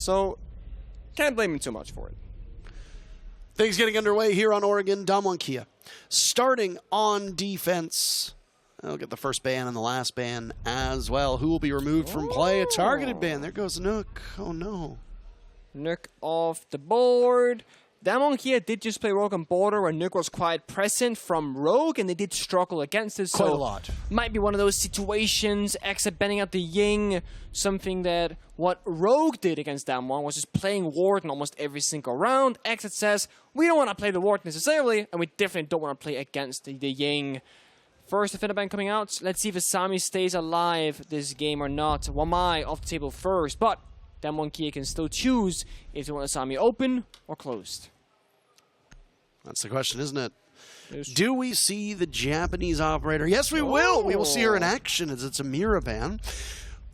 So, can't blame him too much for it. Things getting underway here on Oregon. DAMWON Kia starting on defense. They'll get the first ban and the last ban as well. Who will be removed from play? A targeted ban. There goes Nook. Oh no. Nook off the board. DAMWON Kia did just play Rogue on Border where Nook was quite present from Rogue, and they did struggle against it. Quite a lot. Might be one of those situations, XSET banning out the Ying, something that what Rogue did against DAMWON was just playing Warden almost every single round. XSET says, we don't want to play the Warden necessarily, and we definitely don't want to play against the Ying. First defender ban coming out. Let's see if Asami stays alive this game or not. Wamai off the table first, but DAMWON Kia can still choose if they want Asami open or closed. That's the question, isn't it? Do we see the Japanese operator? Yes, we will. We will see her in action as it's a Mira ban.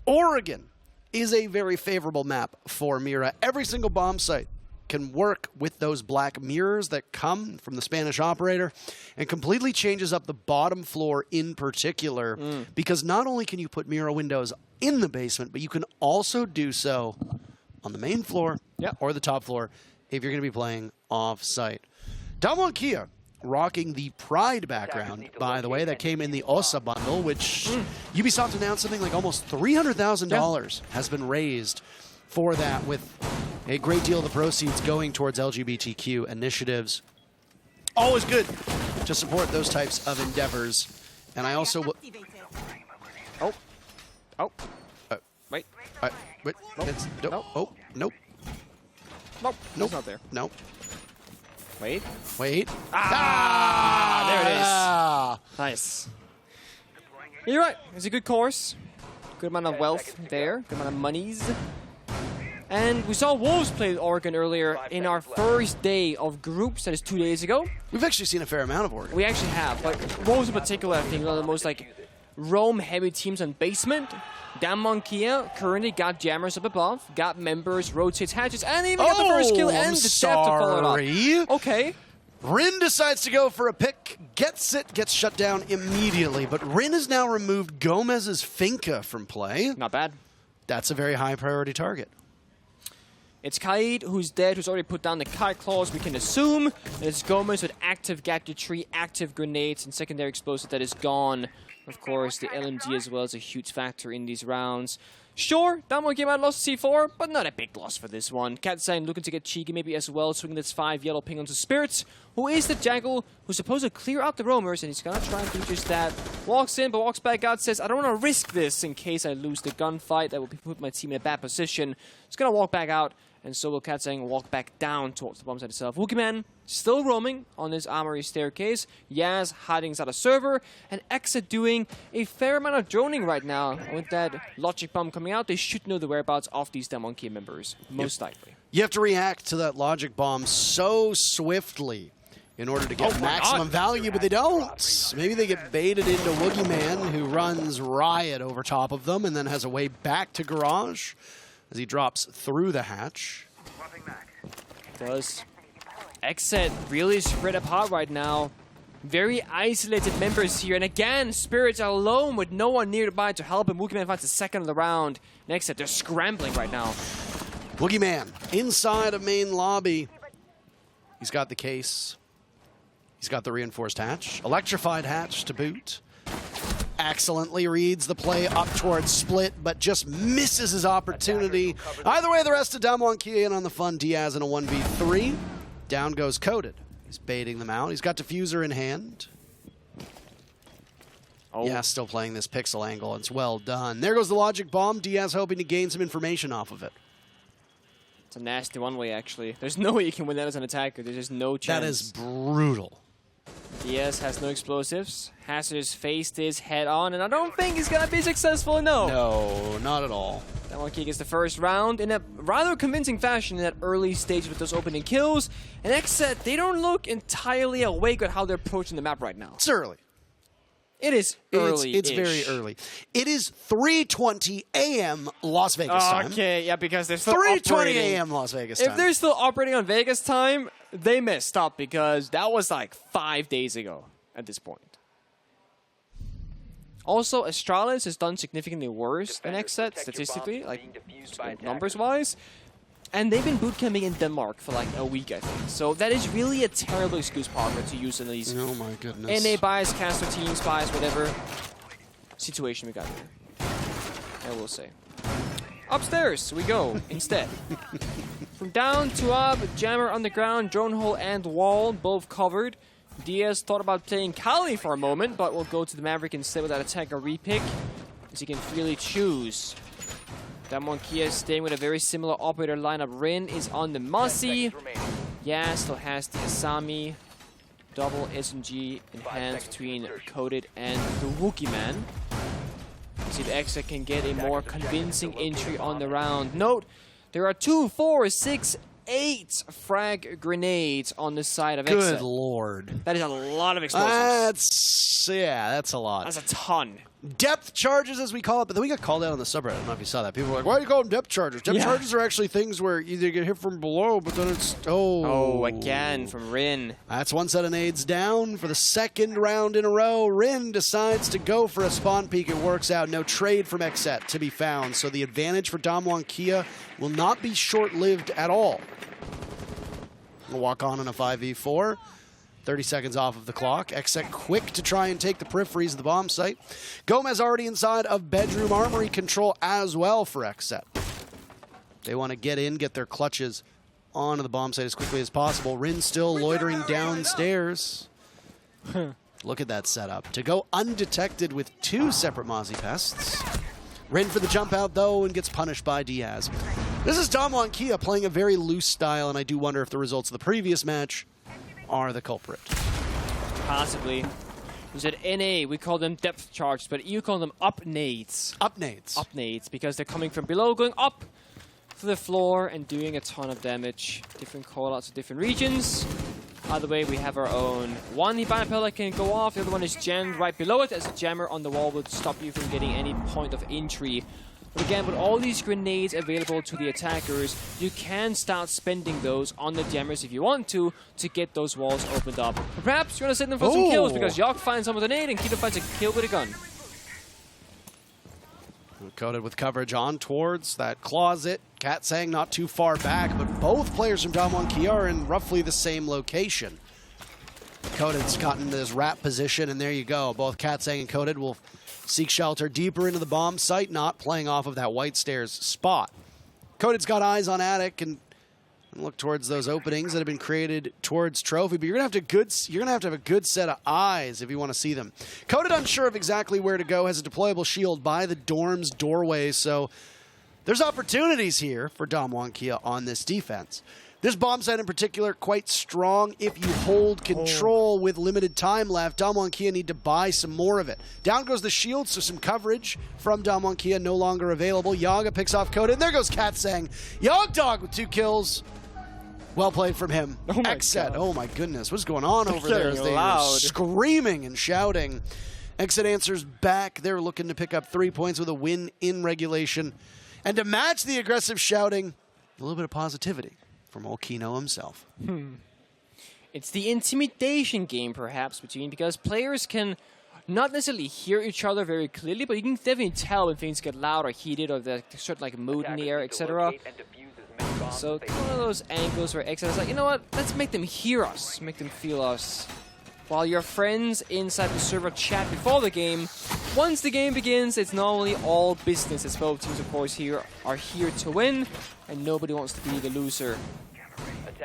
Oregon is a very favorable map for Mira. Every single bomb site can work with those black mirrors that come from the Spanish operator and completely changes up the bottom floor in particular because not only can you put Mira windows in the basement, but you can also do so on the main floor or the top floor if you're going to be playing off-site. DAMWON Kia rocking the Pride background, by the way, that came in the OSA bundle, which Ubisoft announced something like almost $300,000 has been raised for that, with a great deal of the proceeds going towards LGBTQ initiatives. Always good to support those types of endeavors. And I also... Wait. wait. Nope. It's, nope. Oh, nope. Nope. Nope. It's not there. Nope. Wait. Wait. There it is. Nice. You're right. It's a good course. Good amount of wealth there. Good amount of monies. And we saw Wolves play Oregon earlier in our first day of groups, that is 2 days ago. We've actually seen a fair amount of Oregon. We actually have, but Wolves in particular, I think, one of the most roam-heavy teams on basement. DAMWON Kia currently got jammers up above, got members, rotates hatches, and even got the first kill and the death to follow it up. Okay. Rin decides to go for a pick, gets it, gets shut down immediately, but Rin has now removed Gomez's Finca from play. Not bad. That's a very high priority target. It's Kaid who's dead, who's already put down the kite claws, we can assume. And it's Gomez with active gadgetry, active grenades, and secondary explosive that is gone. Of course, the LMG as well is a huge factor in these rounds. Sure, DAMWON Gaming lost C4, but not a big loss for this one. Katsine looking to get cheeky maybe as well, swinging this 5 yellow ping onto Spirits, who is the Jaggle, who's supposed to clear out the roamers, and he's gonna try and do just that. Walks in, but walks back out, says, I don't want to risk this in case I lose the gunfight. That will put my team in a bad position. He's gonna walk back out, and so will Katsine walk back down towards the bomb site itself. Wookieeman still roaming on this armory staircase. Yaz hiding inside a server, and XSET doing a fair amount of droning right now. With that logic bomb coming out, they should know the whereabouts of these DAMWON Kia members, most likely. You have to react to that logic bomb so swiftly in order to get maximum value, but they don't. Maybe they get baited into Wookieeman, who runs riot over top of them and then has a way back to Garage as he drops through the hatch. Does XSET really spread apart right now? Very isolated members here, and again, Spirits are alone with no one nearby to help him. Wookieeman finds the second of the round. XSET, they're scrambling right now. Wookieeman inside of main lobby. He's got the case. He's got the reinforced hatch. Electrified hatch to boot. Excellently reads the play up towards Split, but just misses his opportunity. Either way, the rest of DAMWON Kia in on the fun. Diaz in a 1v3. Down goes Coded. He's baiting them out. He's got Diffuser in hand. Yeah, still playing this pixel angle. It's well done. There goes the logic bomb. Diaz hoping to gain some information off of it. It's a nasty one-way, actually. There's no way you can win that as an attacker. There's just no chance. That is brutal. Diaz has no explosives. Has to just face this head on, and I don't think he's gonna be successful, no. No, not at all. DAMWON Kia gets the first round in a rather convincing fashion in that early stage with those opening kills. And XSET, they don't look entirely awake at how they're approaching the map right now. It's early. It is early. It's very early. It is 3:20 a.m. Las Vegas time. Okay, yeah, because they're still 3:20 a.m. Las Vegas time. If they're still operating on Vegas time, they messed up because that was like 5 days ago at this point. Also, Astralis has done significantly worse than XSET statistically, like numbers-wise. And they've been bootcamping in Denmark for like a week, I think. So that is really a terrible excuse, Parker, to use in these oh my goodness. NA bias, caster teams bias, whatever situation we got here. I will say. Upstairs we go instead. From down to up, Jammer on the ground, drone hole and wall, both covered. Diaz thought about playing Kali for a moment, but will go to the Maverick instead with that attack or repick, as he can freely choose. DAMWON Kia staying with a very similar operator lineup. Rin is on the Mossy. Yeah, still has the Asami. Double SMG in hands between Coded and the Wookiee Man. See if XSET can get a more convincing entry on the round. Note, there are 2, 4, 6, 8 frag grenades on the side of XSET. Good lord. That is a lot of explosives. That's a lot. That's a ton. Depth charges, as we call it, but then we got called out on the subreddit. I don't know if you saw that. People were like, why do you call them depth charges? Depth charges are actually things where either you get hit from below, but then it's... Oh, again from Rin. That's one set of nades down for the second round in a row. Rin decides to go for a spawn peek. It works out. No trade from XSET to be found. So the advantage for DAMWON Kia will not be short-lived at all. We'll walk on in a 5v4. 30 seconds off of the clock. XSET quick to try and take the peripheries of the bomb site. Gomez already inside of bedroom armory control as well for XSET. They want to get in, get their clutches onto the bomb site as quickly as possible. Rin still loitering downstairs. Look at that setup. To go undetected with 2 separate Mozzie pests. Rin for the jump out, though, and gets punished by Diaz. This is DAMWON Kia playing a very loose style, and I do wonder if the results of the previous match are the culprit. Possibly. We said NA, we call them depth charges, but you call them up nades. Up nades. Up nades, because they're coming from below, going up to the floor and doing a ton of damage. Different callouts to different regions. Either way, we have our own. One Hibana pellet can go off, the other one is jammed right below it, as a jammer on the wall would stop you from getting any point of entry. But again, with all these grenades available to the attackers, you can start spending those on the jammers if you want to get those walls opened up. But perhaps you want to send them for some kills, because Yogg finds some with a nade and Keto finds a kill with a gun. Coded with coverage on towards that closet. Katsang not too far back, but both players from DAMWON Kia are in roughly the same location. Coded's gotten into his wrap position, and there you go. Both Katsang and Coded will seek shelter deeper into the bomb site, not playing off of that white stairs spot. Coded's got eyes on Attic and look towards those openings that have been created towards Trophy, but you're gonna have to have a good set of eyes if you want to see them. Coded unsure of exactly where to go, has a deployable shield by the dorm's doorway, so there's opportunities here for DAMWON Kia on this defense. This bomb site in particular, quite strong if you hold control with limited time left. DAMWON Kia need to buy some more of it. Down goes the shield, so some coverage from DAMWON Kia no longer available. Yaga picks off Coded, and there goes Katsang. Yogg Dog with 2 kills. Well played from him. XSET, oh my goodness, what's going on over there as they are screaming and shouting. XSET answers back. They're looking to pick up 3 points with a win in regulation. And to match the aggressive shouting, a little bit of positivity from old Kino himself. It's the intimidation game, perhaps, because players can not necessarily hear each other very clearly, but you can definitely tell when things get loud or heated, or there's a certain like mood in the air, etc. So one of those angles where XSET is like, you know what, let's make them hear us, make them feel us. While your friends inside the server chat before the game, once the game begins, it's normally all business, as both teams, of course, are here to win, and nobody wants to be the loser.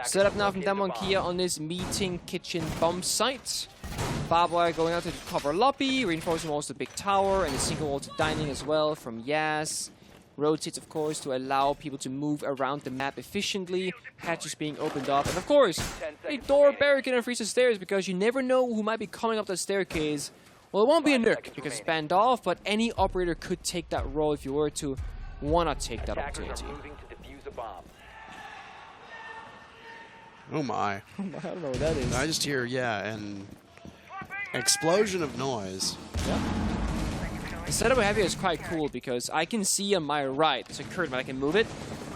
Set up now from DAMWON Kia on this meeting kitchen bomb site. Barbed wire going out to cover lobby, reinforcing walls to big tower, and a single wall to dining as well from Yas. Rotates, of course, to allow people to move around the map efficiently. Hatches being opened up. And, of course, a door barricade and freeze the stairs, because you never know who might be coming up the staircase. Well, it won't be a Nuke because it's banned off, but any operator could take that role if you were to want to take that opportunity. Oh my. I don't know what that is. I just hear, an explosion of noise. Yeah. The setup I have here is quite cool because I can see on my right, there's a curtain, but I can move it,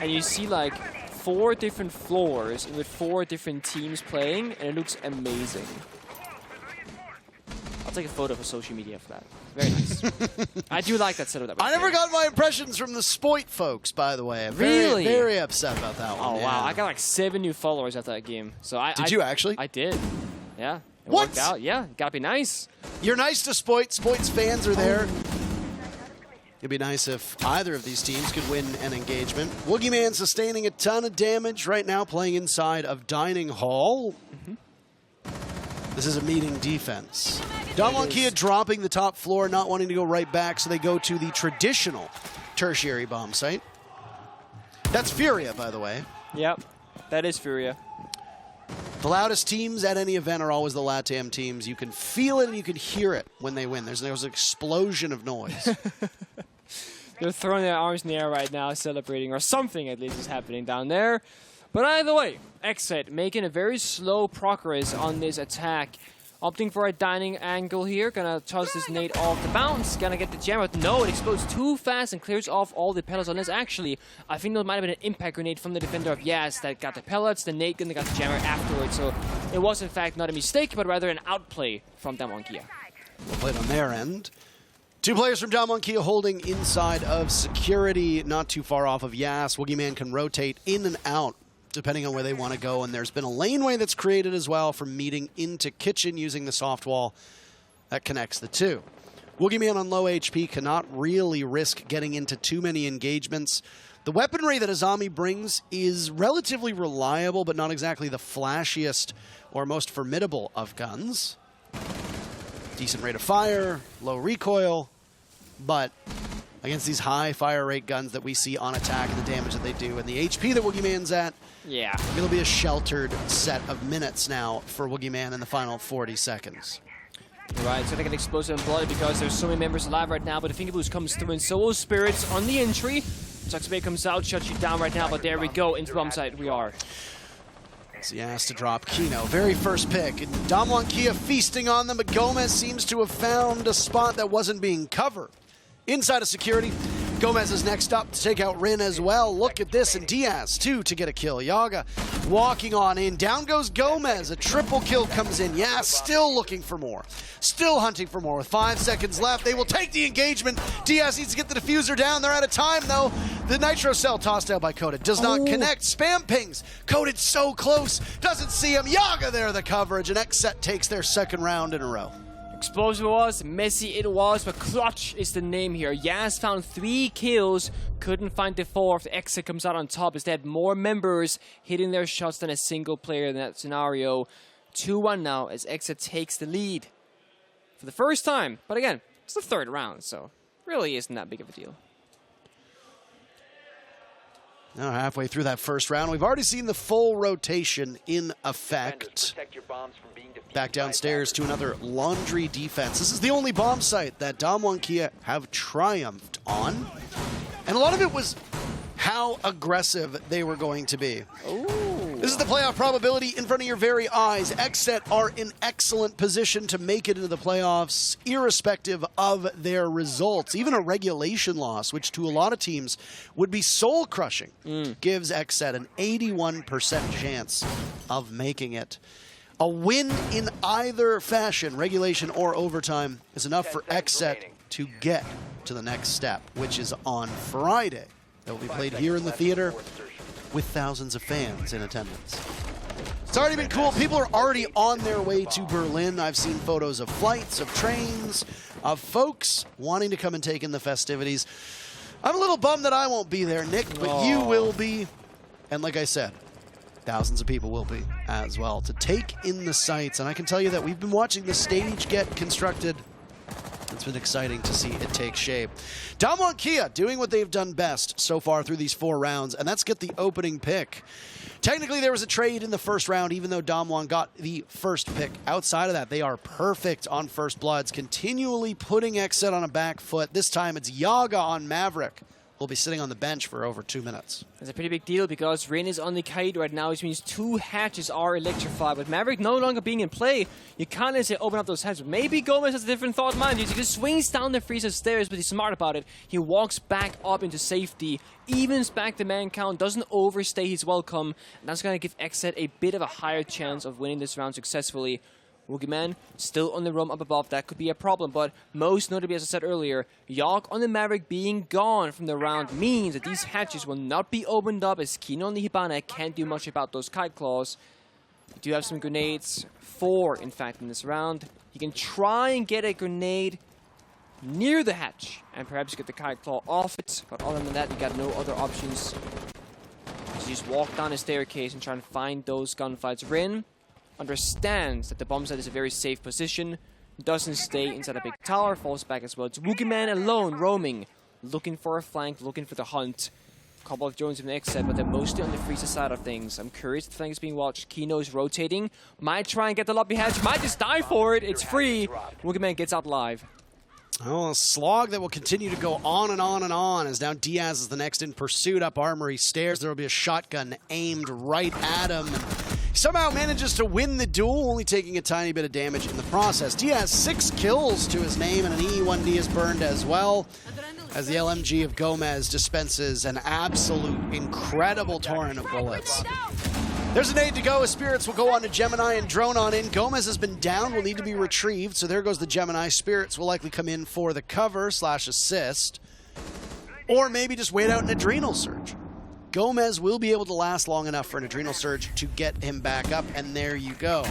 and you see like 4 different floors with 4 different teams playing, and it looks amazing. take a photo for social media for that. Very nice. I do like that setup. I never got my impressions from the Spoit folks, by the way. I'm really? Very upset about that one. Oh, wow. I got like 7 new followers after that game. So Did you actually? I did. Yeah. It What? worked out. Yeah. Gotta be nice. You're nice to Spoit. Spoit's fans are there. It'd be nice if either of these teams could win an engagement. Woogieman sustaining a ton of damage right now, playing inside of Dining Hall. This is a meeting defense. DAMWON Kia dropping the top floor, not wanting to go right back, so they go to the traditional tertiary bomb site. That's FURIA, by the way. Yep. That is FURIA. The loudest teams at any event are always the LATAM teams. You can feel it and you can hear it when they win. There's an explosion of noise. They're throwing their arms in the air right now, celebrating, or something at least is happening down there. But either way, XSET making a very slow progress on this attack. Opting for a dining angle here. Gonna toss this nade off the bounce. Gonna get the jammer. No, it explodes too fast and clears off all the pellets on this. Actually, I think there might have been an impact grenade from the defender of Yas that got the pellets. The nade gonna got the jammer afterwards. So it was in fact not a mistake, but rather an outplay from DAMWON Kia. Well played on their end. 2 players from DAMWON Kia holding inside of security, not too far off of Yas. Woogieman can rotate in and out depending on where they want to go, and there's been a laneway that's created as well from meeting into kitchen using the soft wall that connects the two. Woogieman on low HP cannot really risk getting into too many engagements. The weaponry that Azami brings is relatively reliable, but not exactly the flashiest or most formidable of guns. Decent rate of fire, low recoil, but against these high fire rate guns that we see on attack and the damage that they do and the HP that Woogieman's at, yeah, it'll be a sheltered set of minutes now for Woogieman in the final 40 seconds. Right, so they get explosive and bloody because there's so many members alive right now, but the Finger Boost comes through and so will Spirits on the entry. Tuxbay comes out, shuts you down right now, but there we go, into bomb site we are. So he has to drop Kino. Very first pick. And DAMWON Kia feasting on them, but Gomez seems to have found a spot that wasn't being covered. Inside of security, Gomez is next up to take out Rin as well. Look at this, and Diaz, too, to get a kill. Yaga walking on in. Down goes Gomez. A triple kill comes in. Yeah, still looking for more. Still hunting for more. With 5 seconds left, they will take the engagement. Diaz needs to get the diffuser down. They're out of time, though. The nitro cell tossed out by Coded. Does not connect. Spam pings. Coded so close. Doesn't see him. Yaga there, the coverage. And XSET takes their second round in a row. Explosive was, messy it was, but clutch is the name here. Yas found 3 kills, couldn't find the 4th. XSET comes out on top. Instead, more members hitting their shots than a single player in that scenario. 2-1 now as XSET takes the lead for the first time. But again, it's the 3rd round, so really isn't that big of a deal. Now halfway through that first round, we've already seen the full rotation in effect. Back downstairs to another laundry defense. This is the only bomb site that DAMWON Kia have triumphed on. And a lot of it was how aggressive they were going to be. Ooh. This is the playoff probability in front of your very eyes. XSET are in excellent position to make it into the playoffs, irrespective of their results. Even a regulation loss, which to a lot of teams would be soul-crushing, gives XSET an 81% chance of making it. A win in either fashion, regulation or overtime, is enough for XSET to get to the next step, which is on Friday. That will be played here in the theater with thousands of fans in attendance. It's already been cool. People are already on their way to Berlin. I've seen photos of flights, of trains, of folks wanting to come and take in the festivities. I'm a little bummed that I won't be there, Nick, but you will be. And like I said, thousands of people will be as well to take in the sights. And I can tell you that we've been watching the stage get constructed. It's been exciting to see it take shape. DAMWON Kia doing what they've done best so far through these 4 rounds, and that's get the opening pick. Technically, there was a trade in the first round, even though DAMWON got the first pick. Outside of that, they are perfect on first bloods, continually putting XSET on a back foot. This time, it's Yaga on Maverick. Will be sitting on the bench for over 2 minutes. It's a pretty big deal because Rin is on the kite right now, which means 2 hatches are electrified. With Maverick no longer being in play, you can't necessarily open up those hatches. Maybe Gomez has a different thought, mind you. He just swings down the freezer stairs, but he's smart about it. He walks back up into safety, evens back the man count, doesn't overstay his welcome, and that's going to give XSET a bit of a higher chance of winning this round successfully. Woogieman still on the roam up above. That could be a problem, but most notably, as I said earlier, Yogg on the Maverick being gone from the round means that these hatches will not be opened up, as Kino and the Hibana can't do much about those Kite Claws. We do have some grenades, 4 in fact in this round. You can try and get a grenade near the hatch and perhaps get the Kite Claw off it, but other than that, you got no other options. So you just walk down the staircase and try and find those gunfights. Rin understands that the bomb site is a very safe position, doesn't stay inside a big tower, falls back as well. It's Woogieman alone roaming, looking for a flank, looking for the hunt. A couple of drones in the XSET, but they're mostly on the freezer side of things. I'm curious if the flank is being watched. Kino is rotating, might try and get the lobby hatch, might just die for it. It's free. Woogieman gets out live. Oh, a slog that will continue to go on and on and on, as now Diaz is the next in pursuit up Armory Stairs. There will be a shotgun aimed right at him. He somehow manages to win the duel, only taking a tiny bit of damage in the process. Diaz 6 kills to his name, and an E1D is burned as well, as the LMG of Gomez dispenses an absolute incredible torrent of bullets. There's an aid to go as Spirits will go on to Gemini and drone on in. Gomez has been down, will need to be retrieved, so there goes the Gemini. Spirits will likely come in for the cover / assist, or maybe just wait out an Adrenal Surge. Gomez will be able to last long enough for an Adrenal Surge to get him back up, and there you go.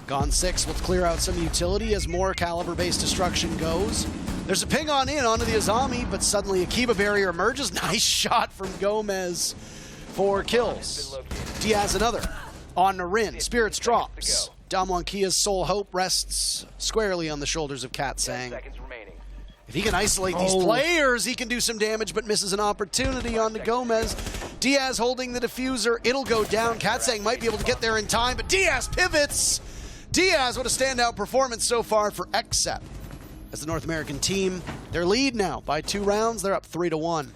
Gone 6 will clear out some utility as more caliber-based destruction goes. There's a ping on in onto the Azami, but suddenly a Kiba barrier emerges. Nice shot from Gomez. 4 kills. Diaz another. On to Rin. Spirits drops. DAMWON Kia's sole hope rests squarely on the shoulders of Katsang. If he can isolate these players, he can do some damage, but misses an opportunity on to Gomez. Diaz holding the diffuser. It'll go down. Katsang might be able to get there in time, but Diaz pivots. Diaz, what a standout performance so far for XSET. As the North American team, their lead now by 2 rounds. They're up 3-1.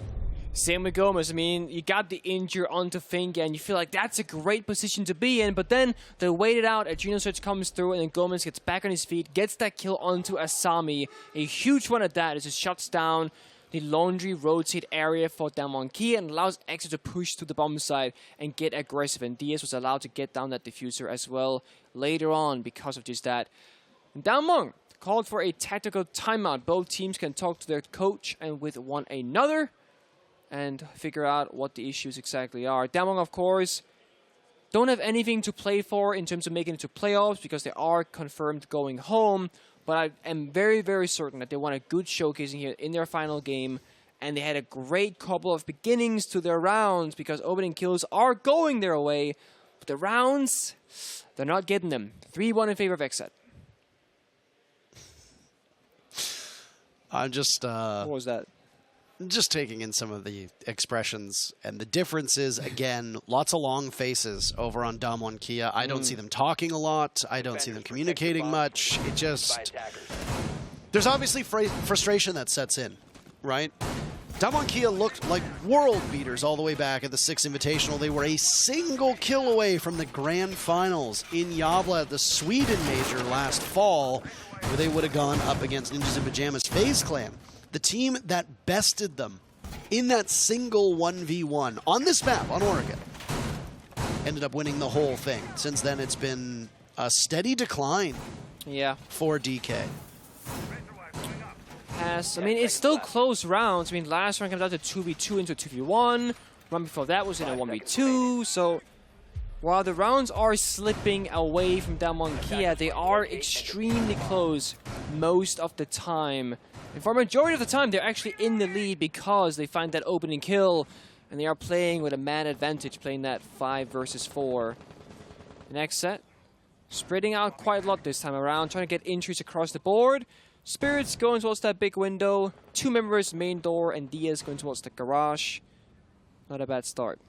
Same with Gomez. I mean, you got the injury onto Finka, and you feel like that's a great position to be in, but then they wait it out, Adrenal Surge comes through, and then Gomez gets back on his feet, gets that kill onto Asami. A huge one at that, as it shuts down the laundry rotate area for DAMWON Kia and allows XSET to push to the bomb side and get aggressive, and Diaz was allowed to get down that diffuser as well later on because of just that. DAMWON called for a tactical timeout. Both teams can talk to their coach and with one another and figure out what the issues exactly are. DAMWON, of course, don't have anything to play for in terms of making it to playoffs because they are confirmed going home, but I am very, very certain that they want a good showcasing here in their final game, and they had a great couple of beginnings to their rounds because opening kills are going their way, but the rounds, they're not getting them. 3-1 in favor of XSET. I'm just... What was that? Just taking in some of the expressions and the differences. Again, lots of long faces over on DAMWON Kia. I don't see them talking a lot. I don't see them communicating much. It just... There's obviously frustration that sets in, right? DAMWON Kia looked like world beaters all the way back at the 6 Invitational. They were a single kill away from the grand finals in Gävle at the Sweden Major last fall, where they would have gone up against Ninjas in Pyjamas FaZe Clan. The team that bested them in that single 1v1 on this map, on Oregon, ended up winning the whole thing. Since then, it's been a steady decline for DK. I mean, it's still close rounds. I mean, last round came down to 2v2 into 2v1. Round before that was in a 1v2. So while the rounds are slipping away from DAMWON Kia, they are extremely close most of the time. And for a majority of the time, they're actually in the lead because they find that opening kill, and they are playing with a man advantage, playing that 5 versus 4. The next set, spreading out quite a lot this time around, trying to get entries across the board. Spirits going towards that big window, 2 members main door, and Diaz going towards the garage. Not a bad start.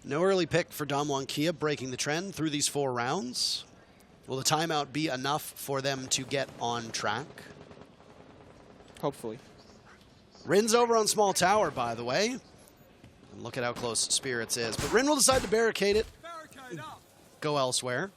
No early pick for DAMWON Kia, breaking the trend through these 4 rounds. Will the timeout be enough for them to get on track? Hopefully. Rin's over on small tower, by the way. And look at how close Spirits is. But Rin will decide to barricade it. Go elsewhere.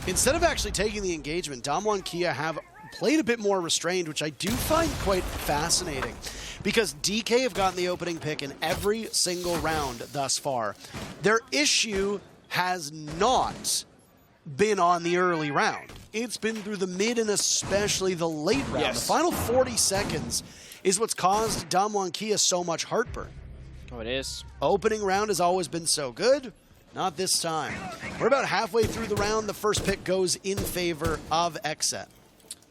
Instead of actually taking the engagement, DAMWON Kia have played a bit more restrained, which I do find quite fascinating. Because DK have gotten the opening pick in every single round thus far. Their issue has not been on the early round. It's been through the mid and especially the late round. Yes. The final 40 seconds is what's caused DAMWON Kia so much heartburn. Oh, it is. Opening round has always been so good. Not this time. We're about halfway through the round. The first pick goes in favor of XSET.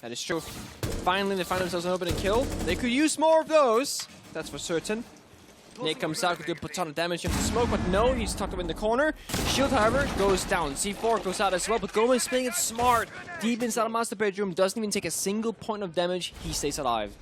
That is true. Finally, they find themselves an opening kill. They could use more of those. That's for certain. Nate comes out, could do a ton of damage into smoke, but no, he's tucked up in the corner. Shield, however, goes down. C4 goes out as well, but Gaimin is playing it smart. Deep inside the master bedroom, doesn't even take a single point of damage. He stays alive.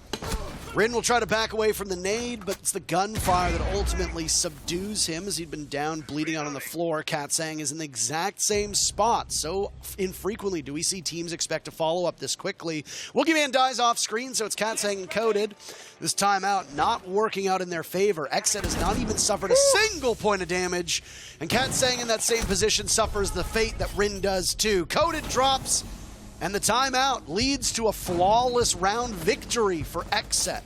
Rin will try to back away from the nade, but it's the gunfire that ultimately subdues him as he'd been down, bleeding out on the floor. Katsang is in the exact same spot. So infrequently do we see teams expect to follow up this quickly. Woogieman dies off screen, so it's Katsang encoded. This timeout not working out in their favor. XSET has not even suffered a single point of damage, and Katsang in that same position suffers the fate that Rin does too. Coded drops, and the timeout leads to a flawless round victory for XSET.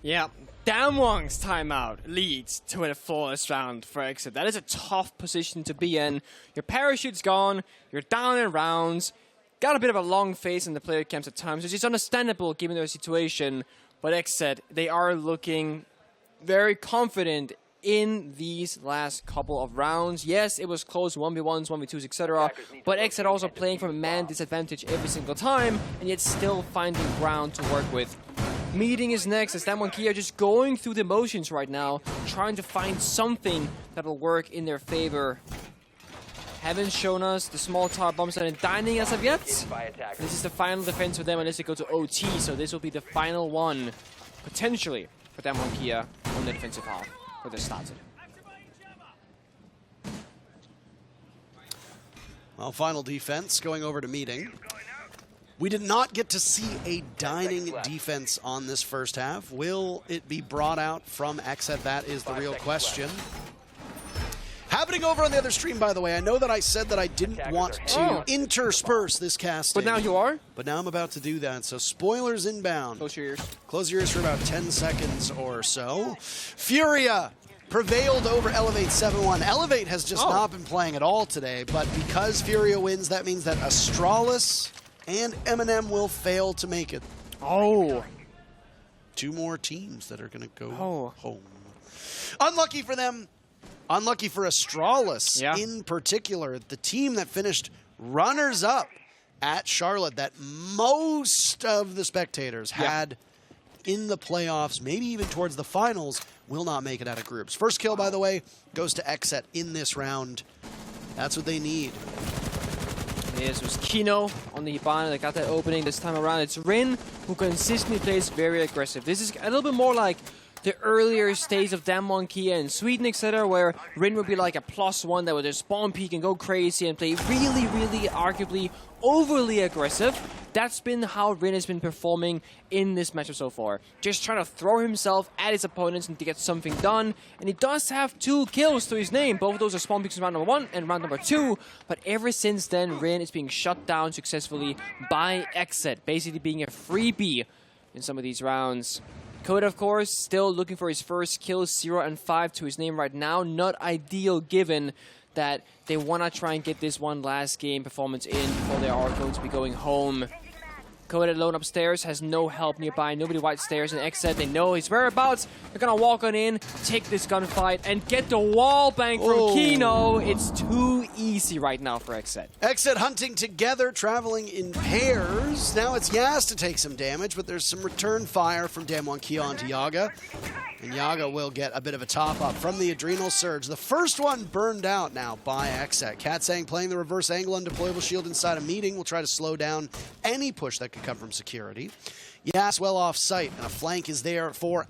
Yeah, DAMWON's timeout leads to a flawless round for XSET. That is a tough position to be in. Your parachute's gone, you're down in rounds, got a bit of a long face in the player camps at times, which is understandable given their situation. But XSET, they are looking very confident in these last couple of rounds. Yes, it was close, 1v1s, 1v2s, etc. But XSET also playing from a man disadvantage every single time, and yet still finding ground to work with. Meeting is next, as DAMWON Kia just going through the motions right now, trying to find something that'll work in their favor. Haven't shown us the small tower bombs that are dining as of yet. This is the final defense for them unless they go to OT, so this will be the final one, potentially, for DAMWON Kia on the defensive half, where they started. Well, final defense going over to meeting. We did not get to see a dining defense on this first half. Will it be brought out from XSET? That is the real question. Happening over on the other stream, by the way. I know that I said that I didn't want to intersperse this casting. But now you are? But now I'm about to do that. So spoilers inbound. Close your ears. Close your ears for about 10 seconds or so. FURIA prevailed over Elevate 7-1. Elevate has just not been playing at all today, but because FURIA wins, that means that Astralis and MNM will fail to make it. Oh. Two more teams that are going to go home. Unlucky for them. Unlucky for Astralis in particular. The team that finished runners-up at Charlotte that most of the spectators had in the playoffs, maybe even towards the finals, will not make it out of groups. First kill, by the way, goes to XSET in this round. That's what they need. Yes, it was Kino on the Hibana that got that opening this time around. It's Rin who consistently plays very aggressive. This is a little bit more like the earlier stage of DAMWON Kia and Sweden, etc., where Rin would be like a +1 that would just spawn peek and go crazy and play really, really, arguably overly aggressive. That's been how Rin has been performing in this matchup so far. Just trying to throw himself at his opponents and to get something done. And he does have 2 kills to his name. Both of those are spawn peeks in round number 1 and round number 2. But ever since then, Rin is being shut down successfully by XSET, basically being a freebie in some of these rounds. Code, of course, still looking for his first kill, 0 and 5 to his name right now. Not ideal given that they want to try and get this one last game performance in before they are going to be going home. Code alone upstairs, has no help nearby, nobody white stairs, and XSET, they know his whereabouts. They're going to walk on in, take this gunfight, and get the wall bang from Kino. It's too easy right now for XSET. XSET hunting together, traveling in pairs. Now it's Yaz to take some damage, but there's some return fire from DAMWON Kia onto Yaga. And Yaga will get a bit of a top-up from the Adrenal Surge. The first one burned out now by XSET. Katsang playing the reverse angle undeployable shield inside a meeting. Will try to slow down any push that could come from security. Yas well off site, and a flank is there for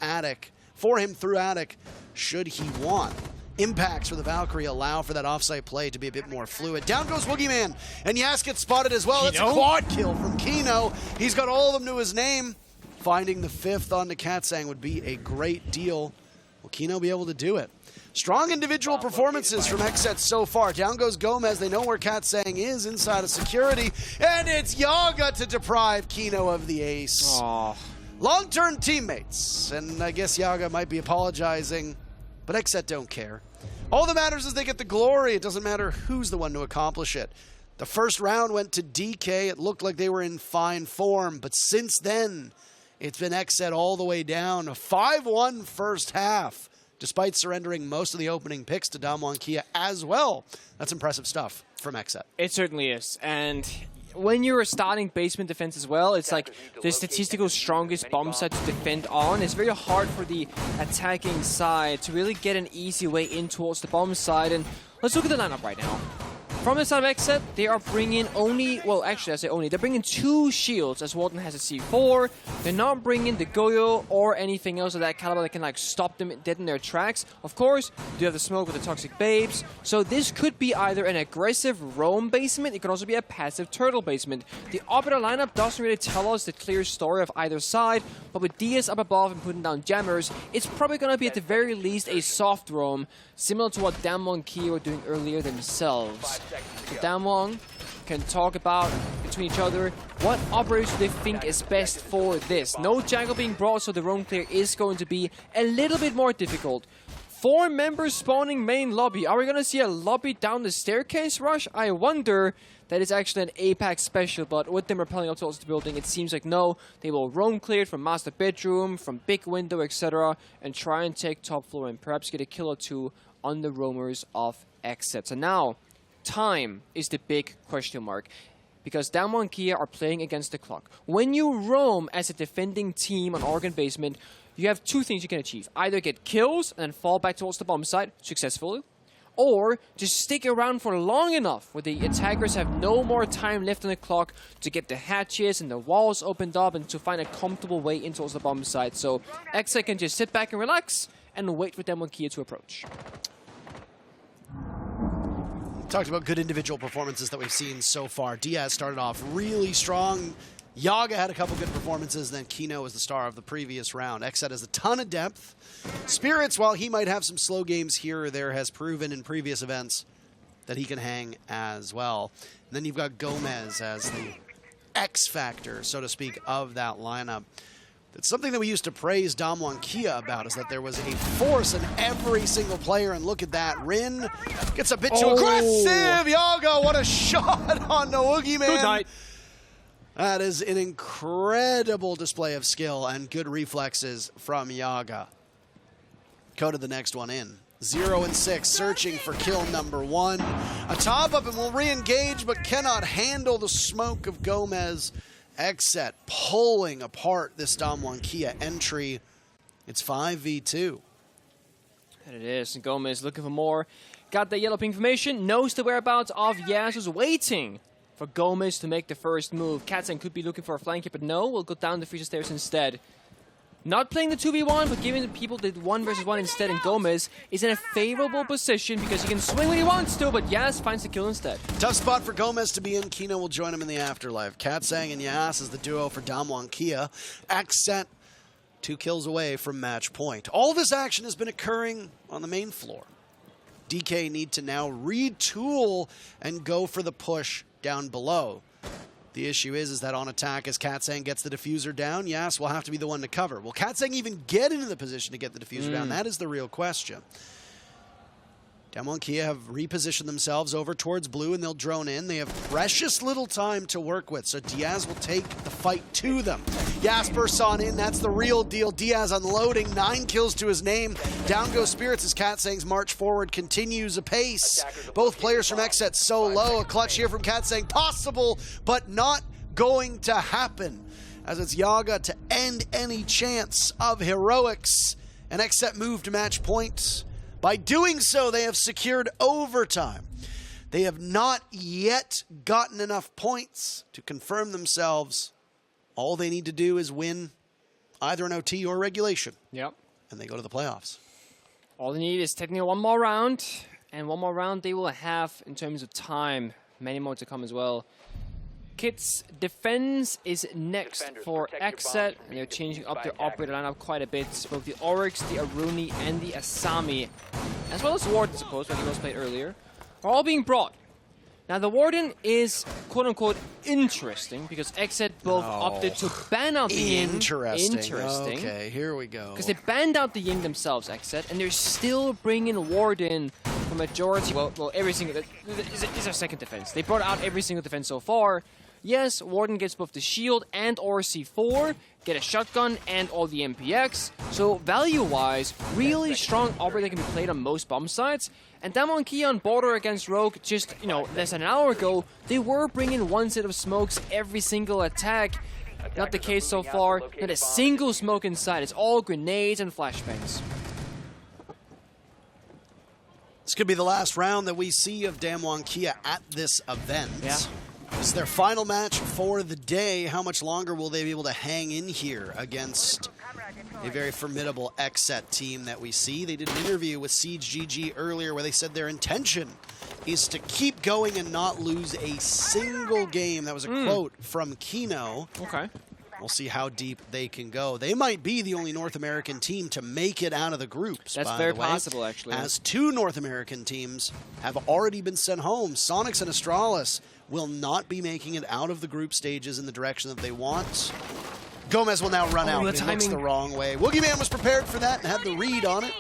him through Attic, should he want. Impacts for the Valkyrie allow for that offsite play to be a bit more fluid. Down goes Woogieman, and Yas gets spotted as well. It's a quad kill from Kino. He's got all of them to his name. Finding the 5th onto Katsang would be a great deal. Will Kino be able to do it? Strong individual performances from XSET so far. Down goes Gomez. They know where Katsang is inside of security. And it's Yaga to deprive Kino of the ace. Aww. Long-term teammates. And I guess Yaga might be apologizing, but XSET don't care. All that matters is they get the glory. It doesn't matter who's the one to accomplish it. The first round went to DK. It looked like they were in fine form, but since then, it's been XSET all the way down. A 5-1 first half, despite surrendering most of the opening picks to DAMWON Kia as well. That's impressive stuff from XSET. It certainly is. And when you're a starting basement defense as well, it's like the statistical strongest bomb site to defend on. It's very hard for the attacking side to really get an easy way in towards the bomb side. And let's look at the lineup right now. From the side of XSET, they are bringing only, well, actually I say only, they're bringing 2 shields as Walton has a C4. They're not bringing the Goyo or anything else of that caliber that can like stop them dead in their tracks. Of course, you have the smoke with the Toxic Babes. So this could be either an aggressive roam basement, it could also be a passive turtle basement. The Arbiter lineup doesn't really tell us the clear story of either side, but with DS up above and putting down jammers, it's probably going to be at the very least a soft roam, similar to what DAMWON Kia were doing earlier themselves. DAMWON can talk about between each other what operators do they think is best for this. No jungle being brought, so the roam clear is going to be a little bit more difficult. 4 members spawning main lobby. Are we going to see a lobby down the staircase rush? I wonder. That is actually an Apex special, but with them repelling up towards the building, it seems like no. They will roam clear from master bedroom, from big window, etc. and try and take top floor and perhaps get a kill or 2 on the roamers of XSET. So now, time is the big question mark, because DAMWON Kia are playing against the clock. When you roam as a defending team on Oregon Basement, you have 2 things you can achieve. Either get kills and then fall back towards the bomb site successfully, or just stick around for long enough where the attackers have no more time left on the clock to get the hatches and the walls opened up and to find a comfortable way in towards the bomb site. So XSET can just sit back and relax and wait for DAMWON Kia to approach. Talked about good individual performances that we've seen so far. Diaz started off really strong. Yaga had a couple good performances, then Kino was the star of the previous round. XSET has a ton of depth. Spirits, while he might have some slow games here or there, has proven in previous events that he can hang as well. And then you've got Gomez as the X factor, so to speak, of that lineup. It's something that we used to praise DAMWON Kia about, is that there was a force in every single player, and look at that. Rin gets a bit too aggressive. Yaga, what a shot on the Oogie Man. Good night. That is an incredible display of skill and good reflexes from Yaga. Go to the next one in. 0 and 6, searching for kill number 1. A top up and will re-engage, but cannot handle the smoke of Gomez. XSET pulling apart this DAMWON Kia entry. It's 5v2. And it is. And Gomez looking for more. Got the yellow ping formation. Knows the whereabouts of Yas, who's waiting for Gomez to make the first move. Katsang could be looking for a flank here, but no, we'll go down the freezer stairs instead. Not playing the 2v1, but giving the people the 1 versus 1 instead, and Gomez is in a favorable position because he can swing when he wants to, but Yas finds the kill instead. Tough spot for Gomez to be in. Kino will join him in the afterlife. Katsang and Yas is the duo for DAMWON Kia. XSET 2 kills away from match point. All this action has been occurring on the main floor. DK need to now retool and go for the push down below. The issue is that on attack, as Katsang gets the diffuser down, Yas will have to be the one to cover. Will Katsang even get into the position to get the diffuser down? That is the real question. DAMWON Kia have repositioned themselves over towards blue, and they'll drone in. They have precious little time to work with, so Diaz will take the fight to them. Yas bursts on in. That's the real deal. Diaz unloading. 9 kills to his name. Down goes Spirits as Katsang's march forward continues apace. Both players from XSET so low. A clutch here from Katsang. Possible, but not going to happen, as it's Yaga to end any chance of heroics. And XSET move to match point. By doing so, they have secured overtime. They have not yet gotten enough points to confirm themselves. All they need to do is win either an OT or regulation. Yep. And they go to the playoffs. All they need is technically 1 more round. And 1 more round they will have in terms of time. Many more to come as well. Kids defense is next for XSET, and they're changing up their operator lineup quite a bit. Both the Oryx, the Aruni, and the Asami, as well as Warden, I suppose, like he was played earlier, are all being brought. Now, the Warden is quote-unquote interesting because XSET both opted to ban out the Ying. Interesting. Okay, here we go. Because they banned out the Ying themselves, XSET, and they're still bringing Warden for majority. Well, every single... This is our second defense. They brought out every single defense so far. Yes, Warden gets both the shield and RC4, get a shotgun and all the MPX. So value-wise, really strong operator that can be played on most bomb sites. And DAMWON Kia on border against Rogue just, less than an hour ago, they were bringing one set of smokes every single attack. Not the case so far. Not a single smoke inside. It's all grenades and flashbangs. This could be the last round that we see of DAMWON Kia at this event. Yeah. This is their final match for the day. How much longer will they be able to hang in here against a very formidable XSET team that we see? They did an interview with Siege GG earlier where they said their intention is to keep going and not lose a single game. That was a quote from Kino. Okay. We'll see how deep they can go. They might be the only North American team to make it out of the groups. That's very possible, actually. As 2 North American teams have already been sent home. Soniqs and Astralis will not be making it out of the group stages in the direction that they want. Gomez will now run out, but he looks the wrong way. Woogieman was prepared for that and had the read on it.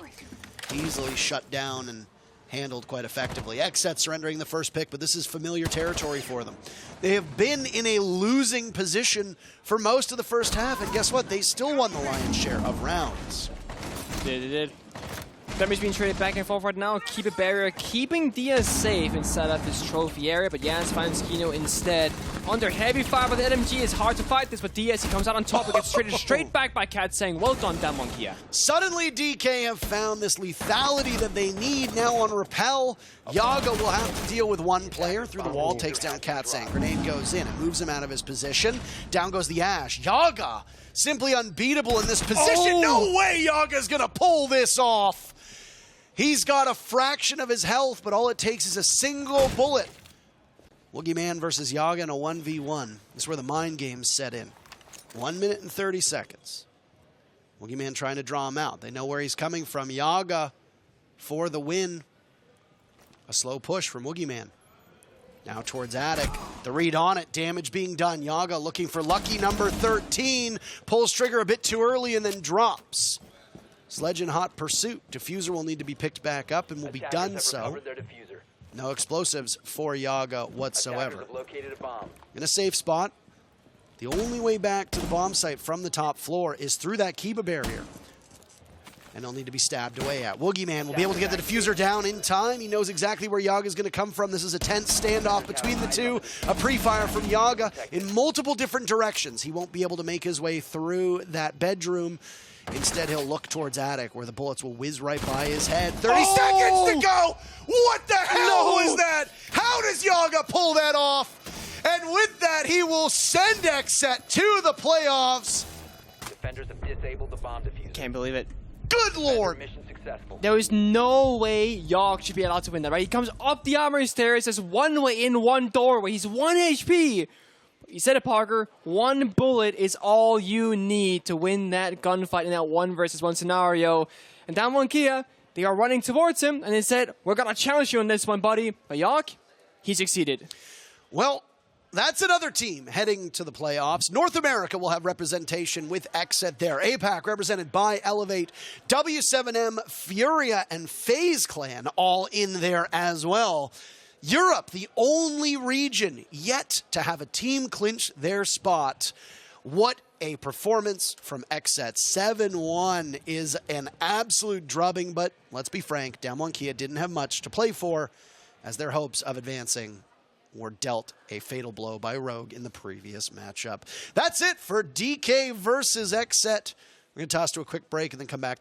Easily shut down and handled quite effectively. XSET surrendering the first pick, but this is familiar territory for them. They have been in a losing position for most of the first half, and guess what? They still won the lion's share of rounds. They did. Damage being traded back and forth right now. Keep a barrier, keeping Diaz safe inside of this trophy area, but Jans finds Kino instead. Under heavy fire by the LMG, it's hard to fight this, but Diaz, he comes out on top and gets traded straight back by Cat, saying, well done, DAMWON Kia. Suddenly, DK have found this lethality that they need now on Repel. Yaga will have to deal with one player through the wall, takes down Katsang. Grenade goes in, it moves him out of his position. Down goes the Ash. Yaga, simply unbeatable in this position. No way Yaga's gonna pull this off. He's got a fraction of his health, but all it takes is a single bullet. Woogieman versus Yaga in a 1v1. This is where the mind games set in. 1 minute and 30 seconds. Woogieman trying to draw him out. They know where he's coming from. Yaga for the win. A slow push from Woogieman. Now towards Attic. The read on it. Damage being done. Yaga looking for lucky number 13. Pulls trigger a bit too early and then drops. Sledge in hot pursuit. Diffuser will need to be picked back up and will be done so. No explosives for Yaga whatsoever. In a safe spot. The only way back to the bomb site from the top floor is through that Kiba barrier. And he'll need to be stabbed away at. Woogieman will be able to get the diffuser down in time. He knows exactly where Yaga's going to come from. This is a tense standoff between the two. A pre-fire from Yaga in multiple different directions. He won't be able to make his way through that bedroom. Instead, he'll look towards Attic, where the bullets will whiz right by his head. 30 seconds to go! What the hell was that? How does Yaga pull that off? And with that, he will send XSET to the playoffs. Defenders have disabled the bomb diffuser. Can't believe it. Good lord! Mission successful. There is no way Yogg should be allowed to win that, right? He comes up the armory stairs, there's one way in, one doorway. He's 1 HP. You said it, Parker. One bullet is all you need to win that gunfight in that 1 versus 1 scenario. And DAMWON Kia, they are running towards him, and they said, we're going to challenge you on this one, buddy. But Yogg, he succeeded. Well, that's another team heading to the playoffs. North America will have representation with XSET there. APAC represented by Elevate, W7M, FURIA, and FaZe Clan all in there as well. Europe, the only region yet to have a team clinch their spot. What a performance from XSET. 7-1 is an absolute drubbing, but let's be frank, DAMWON Kia didn't have much to play for as their hopes of advancing were dealt a fatal blow by Rogue in the previous matchup. That's it for DK versus XSET. We're going to toss to a quick break and then come back to